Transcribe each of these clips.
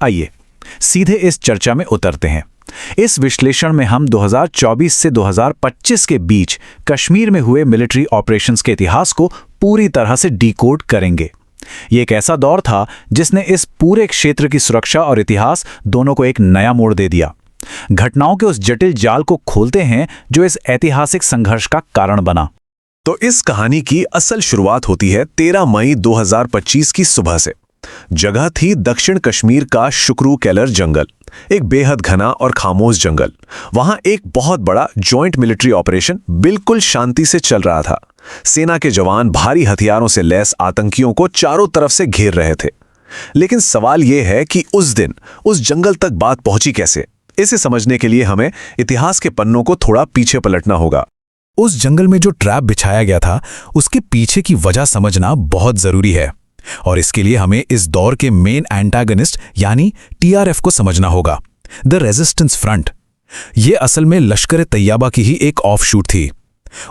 आइए सीधे इस चर्चा में उतरते हैं। इस विश्लेषण में हम 2024 से 2025 के बीच कश्मीर में हुए मिलिट्री ऑपरेशंस के इतिहास को पूरी तरह से डिकोड करेंगे। ये एक ऐसा दौर था जिसने इस पूरे क्षेत्र की सुरक्षा और इतिहास दोनों को एक नया मोड़ दे दिया। घटनाओं के उस जटिल जाल को खोलते हैं जो इस ऐतिहासिक संघर्ष का कारण बना। तो इस कहानी की असल शुरुआत होती है 13 मई 2025 की सुबह से। जगह थी दक्षिण कश्मीर का शुक्रू केलर जंगल, एक बेहद घना और खामोश जंगल। वहां एक बहुत बड़ा जॉइंट मिलिट्री ऑपरेशन बिल्कुल शांति से चल रहा था। सेना के जवान भारी हथियारों से लैस आतंकियों को चारों तरफ से घेर रहे थे। लेकिन सवाल यह है कि उस दिन उस जंगल तक बात पहुंची कैसे। इसे समझने के लिए हमें इतिहास के पन्नों को थोड़ा पीछे पलटना होगा। उस जंगल में जो ट्रैप बिछाया गया था उसके पीछे की वजह समझना बहुत जरूरी है, और इसके लिए हमें इस दौर के मेन एंटागनिस्ट यानी टीआरएफ को समझना होगा, द रेजिस्टेंस फ्रंट। ये असल में लश्कर तैयबा की ही एक ऑफशूट थी।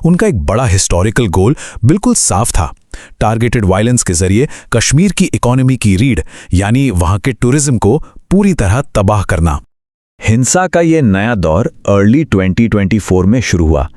उनका एक बड़ा हिस्टोरिकल गोल बिल्कुल साफ था, टारगेटेड वायलेंस के जरिए कश्मीर की इकोनॉमी की रीढ़ यानी वहां के टूरिज्म को पूरी तरह तबाह करना। हिंसा का ये नया दौर अर्ली 2024 में शुरू हुआ।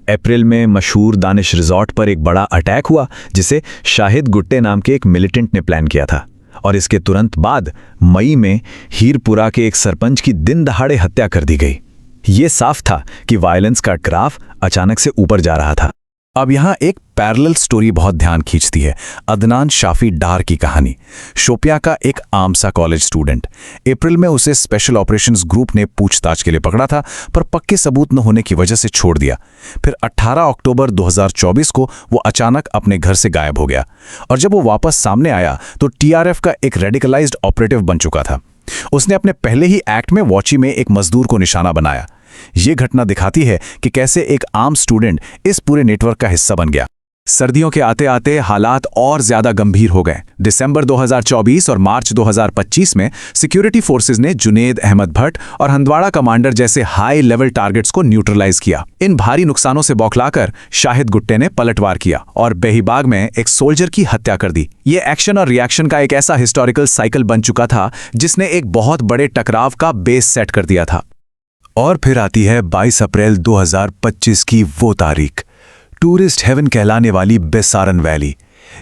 अप्रैल में मशहूर दानिश रिजॉर्ट पर एक बड़ा अटैक हुआ जिसे शाहिद गुट्टे नाम के एक मिलिटेंट ने प्लान किया था, और इसके तुरंत बाद मई में हीरपुरा के एक सरपंच की दिन दहाड़े हत्या कर दी गई। ये साफ था कि वायलेंस का ग्राफ अचानक से ऊपर जा रहा था। अब यहाँ एक पैरेलल स्टोरी बहुत ध्यान खींचती है, अदनान शाफी डार की कहानी। शोपिया का एक आम सा कॉलेज स्टूडेंट। अप्रैल में उसे स्पेशल ऑपरेशंस ग्रुप ने पूछताछ के लिए पकड़ा था, पर पक्के सबूत न होने की वजह से छोड़ दिया। फिर 18 अक्टूबर 2024 को वो अचानक अपने घर से गायब हो गया, और जब वो वापस सामने आया तो टीआरएफ का एक रेडिकलाइज्ड ऑपरेटिव बन चुका था। उसने अपने पहले ही एक्ट में वॉची में एक मजदूर को निशाना बनाया। ये घटना दिखाती है कि कैसे एक आम स्टूडेंट इस पूरे नेटवर्क का हिस्सा बन गया। सर्दियों के आते आते हालात और ज्यादा गंभीर हो गए। दिसंबर 2024 और मार्च 2025 में सिक्योरिटी फोर्सेस ने जुनेद अहमद भट्ट और हंदवाड़ा कमांडर जैसे हाई लेवल टारगेट्स को न्यूट्रलाइज किया। इन भारी नुकसानों से बौखलाकर शाहिद गुट्टे ने पलटवार किया और बेहीबाग में एक सोल्जर की हत्या कर दी। ये एक्शन और रिएक्शन का एक ऐसा हिस्टोरिकल साइकिल बन चुका था जिसने एक बहुत बड़े टकराव का बेस सेट कर दिया था। और फिर आती है 22 अप्रैल 2025 की वो तारीख, टूरिस्ट हेवन कहलाने वाली बेसारन वैली।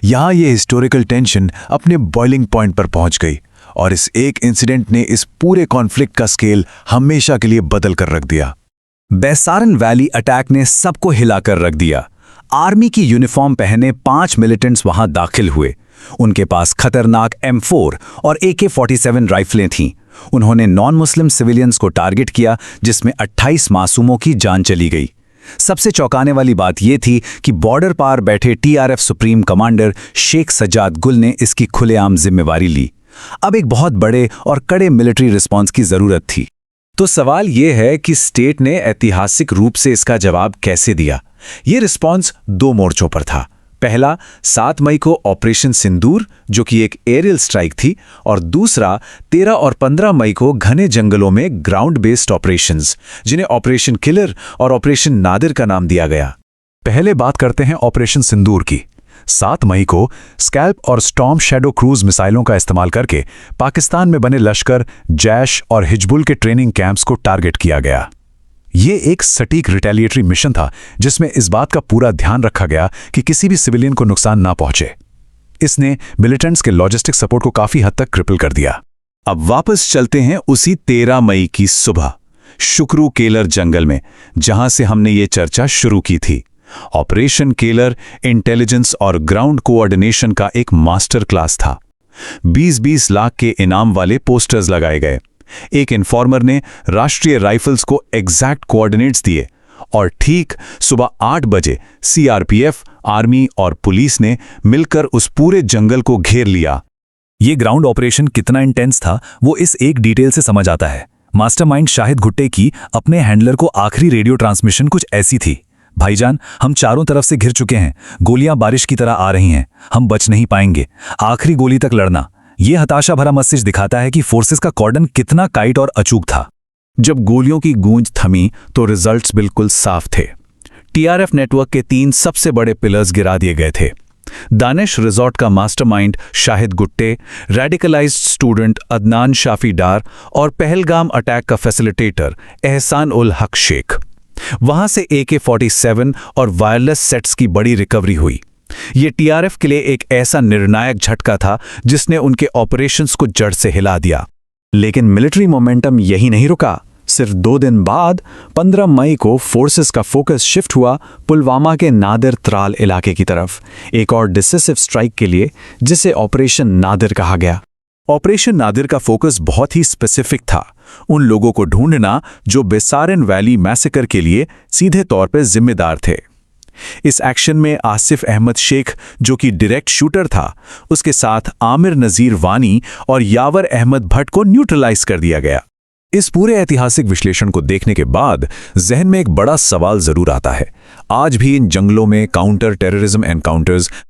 यहाँ ये हिस्टोरिकल टेंशन अपने बॉइलिंग पॉइंट पर पहुंच गई, और इस एक इंसिडेंट ने इस पूरे कॉन्फ्लिक्ट का स्केल हमेशा के लिए बदल कर रख दिया। बेसारन वैली अटैक ने सबको हिलाकर रख दिया। आर्मी की यूनिफॉर्म पहने 5 मिलिटेंट्स वहां दाखिल हुए। उनके पास खतरनाक M4 और AK-47 राइफलें थीं। उन्होंने नॉन मुस्लिम सिविलियंस को टारगेट किया, जिसमें 28 मासूमों की जान चली गई। सबसे चौंकाने वाली बात यह थी कि बॉर्डर पार बैठे TRF supreme commander Sheikh Sajjad Gul ने इसकी खुलेआम जिम्मेवारी ली। अब एक बहुत बड़े और कड़े मिलिट्री रिस्पांस की जरूरत थी। तो सवाल यह है कि स्टेट ने ऐतिहासिक रूप से इसका जवाब कैसे दिया। ये रिस्पांस 2 मोर्चों पर था। पहला 7 मई को ऑपरेशन सिंदूर, जो कि एक एरियल स्ट्राइक थी, और दूसरा 13 और 15 मई को घने जंगलों में ग्राउंड बेस्ड ऑपरेशंस, जिन्हें ऑपरेशन किलर और ऑपरेशन नादिर का नाम दिया गया। पहले बात करते हैं ऑपरेशन सिंदूर की। 7 मई को स्कैल्प और स्टॉर्म शैडो क्रूज मिसाइलों का इस्तेमाल करके पाकिस्तान में बने लश्कर, जैश और हिजबुल के ट्रेनिंग कैंप्स को टारगेट किया गया। ये एक सटीक रिटेलिएटरी मिशन था जिसमें इस बात का पूरा ध्यान रखा गया कि किसी भी सिविलियन को नुकसान ना पहुंचे। इसने मिलिटेंट्स के लॉजिस्टिक सपोर्ट को काफी हद तक क्रिपल कर दिया। अब वापस चलते हैं उसी 13 मई की सुबह शुक्रू केलर जंगल में, जहां से हमने ये चर्चा शुरू की थी। ऑपरेशन केलर इंटेलिजेंस और ग्राउंड कोऑर्डिनेशन का एक मास्टर क्लास था। 20-20 लाख के इनाम वाले पोस्टर्स लगाए गए। एक इन्फॉर्मर ने राष्ट्रीय राइफल्स को एग्जैक्ट कोऑर्डिनेट्स दिए, और ठीक सुबह 8 बजे सीआरपीएफ, आर्मी और पुलिस ने मिलकर उस पूरे जंगल को घेर लिया। ये ग्राउंड ऑपरेशन कितना इंटेंस था वो इस एक डिटेल से समझ आता है। मास्टरमाइंड शाहिद गुट्टे की अपने हैंडलर को आखिरी रेडियो ट्रांसमिशन कुछ ऐसी थी: भाईजान, हम चारों तरफ से घिर चुके हैं, गोलियां बारिश की तरह आ रही हैं, हम बच नहीं पाएंगे, आखिरी गोली तक लड़ना। यह हताशा भरा मैसेज दिखाता है कि फोर्सेस का कॉर्डन कितना काइट और अचूक था। जब गोलियों की गूंज थमी तो रिजल्ट्स बिल्कुल साफ थे। टीआरएफ नेटवर्क के 3 सबसे बड़े पिलर्स गिरा दिए गए थे। दानिश रिजॉर्ट का mastermind Shahid Gutte, radicalised student Adnan Shafi Dar और पहलगाम अटैक का फैसिलिटेटर एहसान उल हक शेख। वहां से AK-47 और वायरलेस सेट्स की बड़ी रिकवरी हुई। ये TRF के लिए एक ऐसा निर्णायक झटका था जिसने उनके ऑपरेशंस को जड़ से हिला दिया। लेकिन मिलिट्री मोमेंटम यही नहीं रुका। सिर्फ 2 दिन बाद 15 मई को फोर्सेस का फोकस शिफ्ट हुआ पुलवामा के नादिर त्राल इलाके की तरफ, एक और डिसिसिव स्ट्राइक के लिए जिसे ऑपरेशन नादिर कहा गया। ऑपरेशन नादिर का फोकस बहुत ही स्पेसिफिक था, उन लोगों को ढूंढना जो बेसारन वैली मैसेकर के लिए सीधे तौर पर जिम्मेदार थे। इस एक्शन में आसिफ अहमद शेख, जो कि डायरेक्ट शूटर था, उसके साथ आमिर नज़ीर वानी और यावर अहमद भट्ट को न्यूट्रलाइज कर दिया गया। इस पूरे ऐतिहासिक विश्लेषण को देखने के बाद जहन में एक बड़ा सवाल जरूर आता है। आज भी इन जंगलों में काउंटर टेररिज्म एनकाउंटर्स